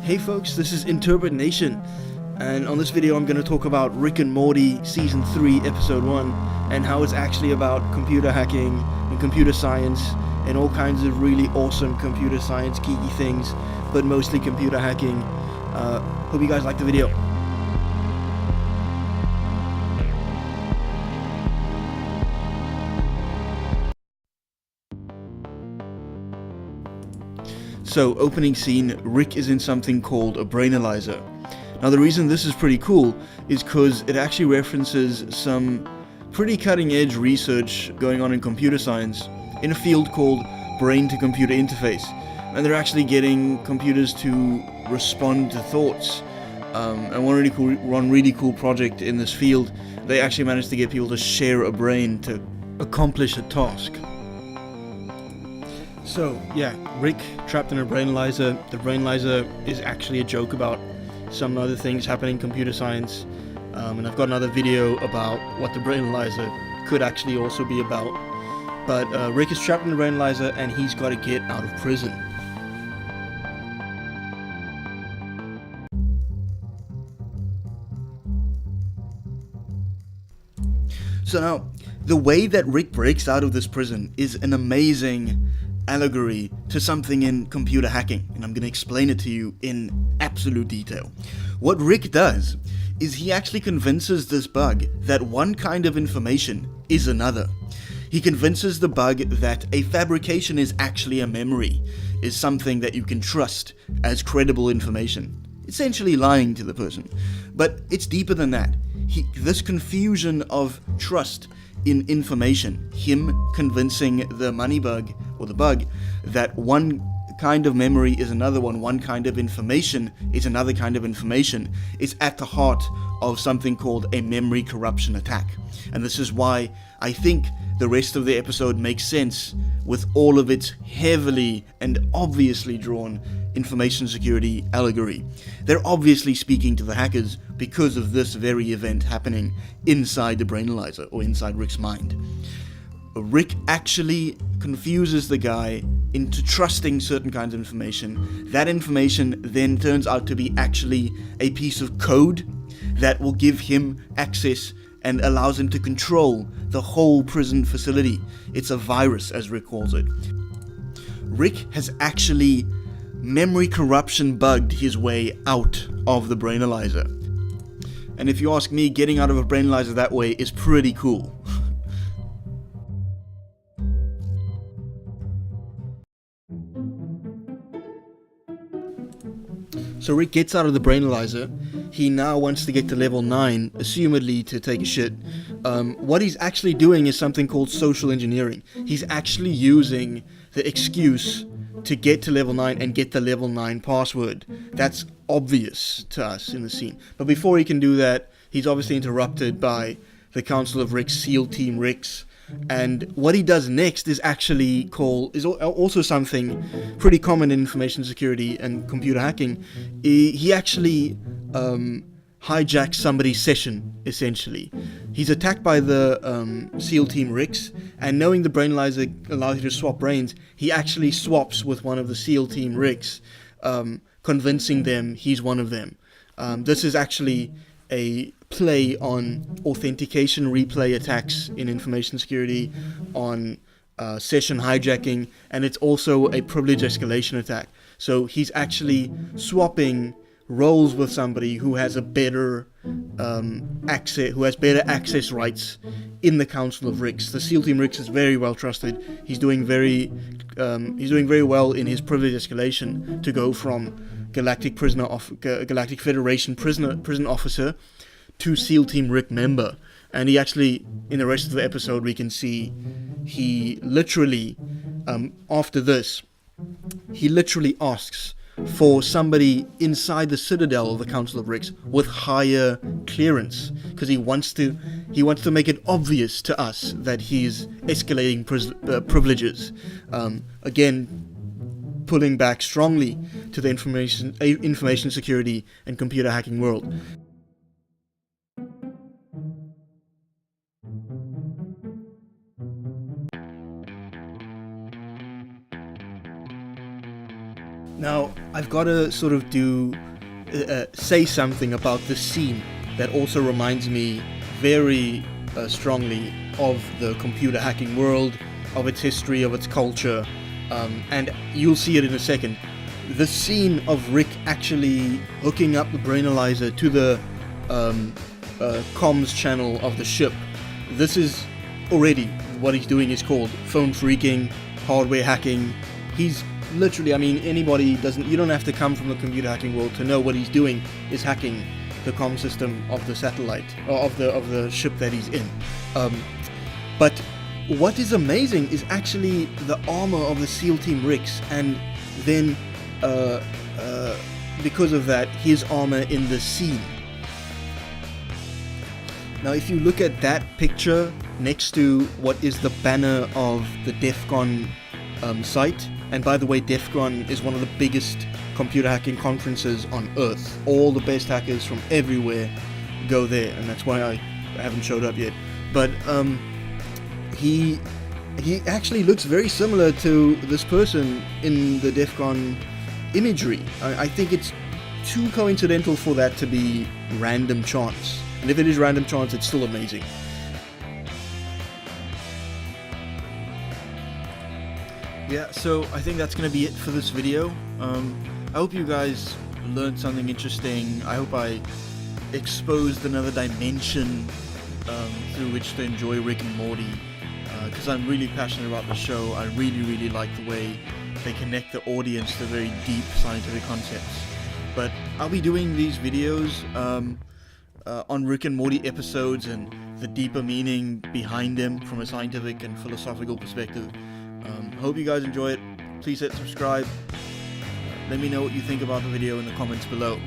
Hey folks, this is Interpret Nation, and on this video I'm going to talk about Rick and Morty Season 3 Episode 1 and how it's actually about computer hacking and computer science and all kinds of really awesome computer science geeky things, but mostly computer hacking. Hope you guys like the video. So, opening scene, Rick is in something called a brainalyzer. Now the reason this is pretty cool is because it actually references some pretty cutting edge research going on in computer science in a field called brain-to-computer interface. And they're actually getting computers to respond to thoughts. And one really cool project in this field, they actually managed to get people to share a brain to accomplish a task. So, yeah, Rick trapped in a brainalyzer. The brainalyzer is actually a joke about some other things happening in computer science. And I've got another video about what the brainalyzer could actually also be about. But Rick is trapped in the brainalyzer and he's got to get out of prison. So now, the way that Rick breaks out of this prison is an amazing allegory to something in computer hacking, and I'm going to explain it to you in absolute detail. What Rick does is he actually convinces this bug that one kind of information is another. He convinces the bug that a fabrication is actually a memory, is something that you can trust as credible information, essentially lying to the person. But it's deeper than that. This confusion of trust in information, him convincing the money bug, or the bug, that one kind of memory is another one kind of information is another kind of information, is at the heart of something called a memory corruption attack. And this is why I think the rest of the episode makes sense with all of its heavily and obviously drawn information security allegory. They're obviously speaking to the hackers because of this very event happening inside the brainalyzer, or inside Rick's mind. Rick actually confuses the guy into trusting certain kinds of information. That information then turns out to be actually a piece of code that will give him access and allows him to control the whole prison facility. It's a virus, as Rick calls it. Rick has actually memory corruption bugged his way out of the brainalyzer. And if you ask me, getting out of a brainalyzer that way is pretty cool. So Rick gets out of the brainalyzer. He now wants to get to level 9, assumedly to take a shit. What he's actually doing is something called social engineering. He's actually using the excuse to get to level 9 and get the level 9 password. That's obvious to us in the scene. But before he can do that, he's obviously interrupted by the Council of Ricks, SEAL Team Ricks. And what he does next is actually also something pretty common in information security and computer hacking. He actually hijacks somebody's session, essentially. He's attacked by the SEAL Team Ricks, and knowing the brainalyzer allows you to swap brains, he actually swaps with one of the SEAL Team Ricks, convincing them he's one of them. This is actually a play on authentication replay attacks in information security, on session hijacking, and it's also a privilege escalation attack. So he's actually swapping roles with somebody who has a better access rights in the Council of Ricks. The SEAL Team Ricks is very well trusted. He's doing very well in his privilege escalation to go from Galactic Federation prison officer to SEAL Team Rick member. And he actually, in the rest of the episode, we can see he literally, after this, he literally asks for somebody inside the Citadel of the Council of Ricks with higher clearance, because he wants to make it obvious to us that he's escalating privileges. Again, pulling back strongly to the information security and computer hacking world. Now, I've got to sort of say something about this scene that also reminds me very strongly of the computer hacking world, of its history, of its culture, and you'll see it in a second. The scene of Rick actually hooking up the brainalyzer to the comms channel of the ship. This is already what he's doing is called phone phreaking, hardware hacking. He's literally, I mean, you don't have to come from the computer hacking world to know what he's doing is hacking the comm system of the satellite, or of the ship that he's in. But what is amazing is actually the armor of the SEAL Team Ricks, and then because of that, his armor in the scene. Now, if you look at that picture next to what is the banner of the DEF CON site, and by the way, DEF CON is one of the biggest computer hacking conferences on Earth. All the best hackers from everywhere go there, and that's why I haven't showed up yet. But he actually looks very similar to this person in the DEF CON imagery. I think it's too coincidental for that to be random chance. And if it is random chance, it's still amazing. Yeah, so I think that's going to be it for this video. I hope you guys learned something interesting. I hope I exposed another dimension through which to enjoy Rick and Morty. Because I'm really passionate about the show. I really like the way they connect the audience to very deep scientific concepts. But I'll be doing these videos on Rick and Morty episodes and the deeper meaning behind them from a scientific and philosophical perspective. Hope you guys enjoy it. Please hit subscribe. Let me know what you think about the video in the comments below.